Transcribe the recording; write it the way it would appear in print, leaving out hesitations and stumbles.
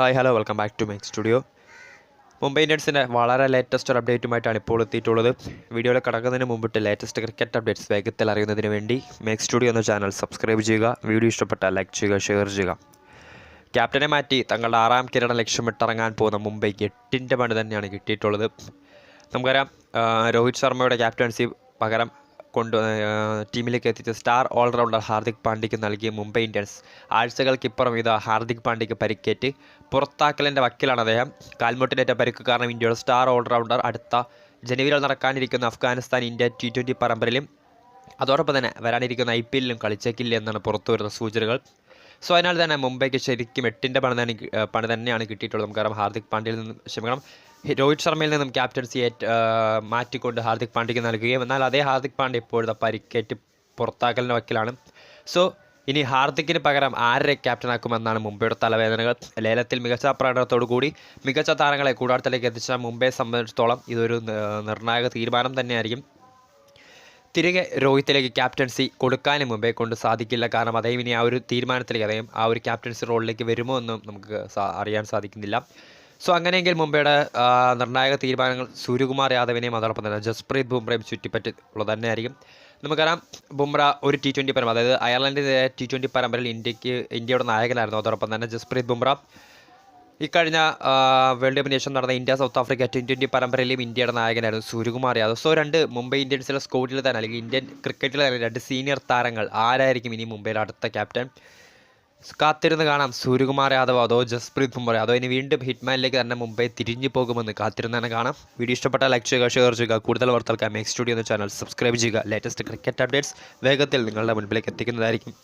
Hi hello welcome back to make studio. Mumbai ഇന്ത്യൻസിൻ്റെ വളരെ latest ഒരു അപ്ഡേറ്റുമായിട്ടാണ് ഇപ്പോൾ എത്തിയിട്ടുള്ളത്. വീഡിയോയിൽ കടക്കുന്നതിന് മുമ്പിട്ട് ലേറ്റസ്റ്റ് ക്രിക്കറ്റ് അപ്ഡേറ്റ്സ് വേഗത്തിൽ അറിയുന്നതിന് വേണ്ടി മേക്ക് സ്റ്റുഡിയോ എന്ന ചാനൽ സബ്സ്ക്രൈബ് ചെയ്യുക. വീഡിയോ ഇഷ്ടപ്പെട്ടാൽ ലൈക്ക് ചെയ്യുക, ഷെയർ ചെയ്യുക. ക്യാപ്റ്റനെ മാറ്റി തങ്ങളുടെ 6ാം കിരീടം ലക്ഷ്യമിട്ടിറങ്ങാൻ പോകുന്ന മുംബൈക്ക് 8ൻ്റെ പണി തന്നെയാണ് കിട്ടിയിട്ടുള്ളത്. നമുക്കറിയാം, രോഹിത് ശർമ്മയുടെ ക്യാപ്റ്റൻസി പകരം ടീമിലേക്ക് എത്തിച്ച സ്റ്റാർ ഓൾറൗണ്ടർ ഹാർദിക് പാണ്ഡ്യയ്ക്ക് നൽകിയ മുംബൈ ഇന്ത്യൻസ് ആഴ്ചകൾക്കിപ്പുറം ഇത് ഹാർദിക് പാണ്ഡ്യയ്ക്ക് പരിക്കേറ്റ് പുറത്താക്കലിൻ്റെ വക്കിലാണ് അദ്ദേഹം. കാൽമുട്ടിനേറ്റ പരിക്ക് കാരണം ഇന്ത്യയുടെ സ്റ്റാർ ഓൾറൗണ്ടർ അടുത്ത ജനുവരിയിൽ നടക്കാനിരിക്കുന്ന അഫ്ഗാനിസ്ഥാൻ ഇന്ത്യ T20 പരമ്പരയിലും അതോടൊപ്പം തന്നെ വരാനിരിക്കുന്ന IPLലും കളിച്ചേക്കില്ല എന്നാണ് പുറത്തുവരുന്ന സൂചനകൾ. സോ അതിനാൽ തന്നെ മുംബൈക്ക് ശരിക്കും 8ൻ്റെ പണി തന്നെയാണ് കിട്ടിയിട്ടുള്ളത്. നമുക്കറിയാം, രോഹിത് ശർമ്മയിൽ നിന്നും ക്യാപ്റ്റൻസി മാറ്റിക്കൊണ്ട് ഹാർദിക് പാണ്ഡ്യയ്ക്ക് നൽകുകയും എന്നാൽ അതേ ഹാർദിക് പാണ്ഡ്യ ഇപ്പോഴത്തെ പരിക്കേറ്റ് പുറത്താക്കലിൻ്റെ വക്കിലാണ്. സോ ഇനി ഹാർദിക്കിന് പകരം ആരെ ക്യാപ്റ്റനാക്കുമെന്നാണ് മുംബൈയുടെ തലവേദനകൾ. ലേലത്തിൽ മികച്ച പ്രകടനത്തോടു കൂടി മികച്ച താരങ്ങളെ കൂടാരത്തിലേക്ക് എത്തിച്ച മുംബൈയെ സംബന്ധിച്ചിടത്തോളം ഇതൊരു നിർണായക തീരുമാനം തന്നെയായിരിക്കും. തിരികെ രോഹിത്തിലേക്ക് ക്യാപ്റ്റൻസി കൊടുക്കാനും മുംബൈയെ കൊണ്ട് സാധിക്കില്ല. കാരണം അദ്ദേഹം ഇനി ആ ഒരു തീരുമാനത്തിലേക്ക്, അദ്ദേഹം ആ ഒരു ക്യാപ്റ്റൻസി റോളിലേക്ക് വരുമോ എന്നും നമുക്ക് അറിയാൻ സാധിക്കുന്നില്ല. സോ അങ്ങനെയെങ്കിൽ മുംബൈയുടെ നിർണായക തീരുമാനങ്ങൾ സൂര്യകുമാർ യാദവിനെയും അതോടൊപ്പം തന്നെ ജസ്പ്രീത് ബുംറയും ചുറ്റിപ്പറ്റി ഉള്ളത് തന്നെയായിരിക്കും. നമുക്കറിയാം, ബുംറ ഒരു T20 പരമ്പര, അതായത് അയർലൻഡിൻ്റെ T20 പരമ്പരയിൽ ഇന്ത്യയുടെ നായകനായിരുന്നു. അതോടൊപ്പം തന്നെ ജസ്പ്രീത് ബുംറ ഇക്കഴിഞ്ഞ വേൾഡ് കപ്പിന് ശേഷം നടന്ന ഇന്ത്യ സൗത്ത് ആഫ്രിക്ക T20 പരമ്പരയിലും ഇന്ത്യയുടെ നായകനായിരുന്നു സൂര്യകുമാർ യാദവ്. സോ രണ്ട് മുംബൈ ഇന്ത്യൻസിലെ സ്കോഡിൽ തന്നെ, അല്ലെങ്കിൽ ഇന്ത്യൻ ക്രിക്കറ്റിൽ തന്നെ 2 സീനിയർ താരങ്ങൾ ആരായിരിക്കും ഇനി മുംബൈയുടെ അടുത്ത ക്യാപ്റ്റൻ? കാത്തിരുന്ന് കാണാം. സൂര്യകുമാർ യാദവ് അതോ ജസ്പ്രീത് ബുംറ അതോ ഇനി വീണ്ടും ഹിറ്റ്മാനിലേക്ക് തന്നെ മുംബൈ തിരിഞ്ഞു പോകുമെന്ന് കാത്തിരുന്ന് തന്നെ കാണാം. വീഡിയോ ഇഷ്ടപ്പെട്ടാൽ ലൈക്ക് ചെയ്യുക, ഷെയർ ചെയ്യുക. കൂടുതൽ വാർത്തകൾക്കായി മേക്ക് സ്റ്റുഡിയോ എന്ന ചാനൽ സബ്സ്ക്രൈബ് ചെയ്യുക. ലേറ്റസ്റ്റ് ക്രിക്കറ്റ് അപ്ഡേറ്റ്സ് വേഗത്തിൽ നിങ്ങളുടെ മുൻപിലേക്ക് എത്തിക്കുന്നതായിരിക്കും.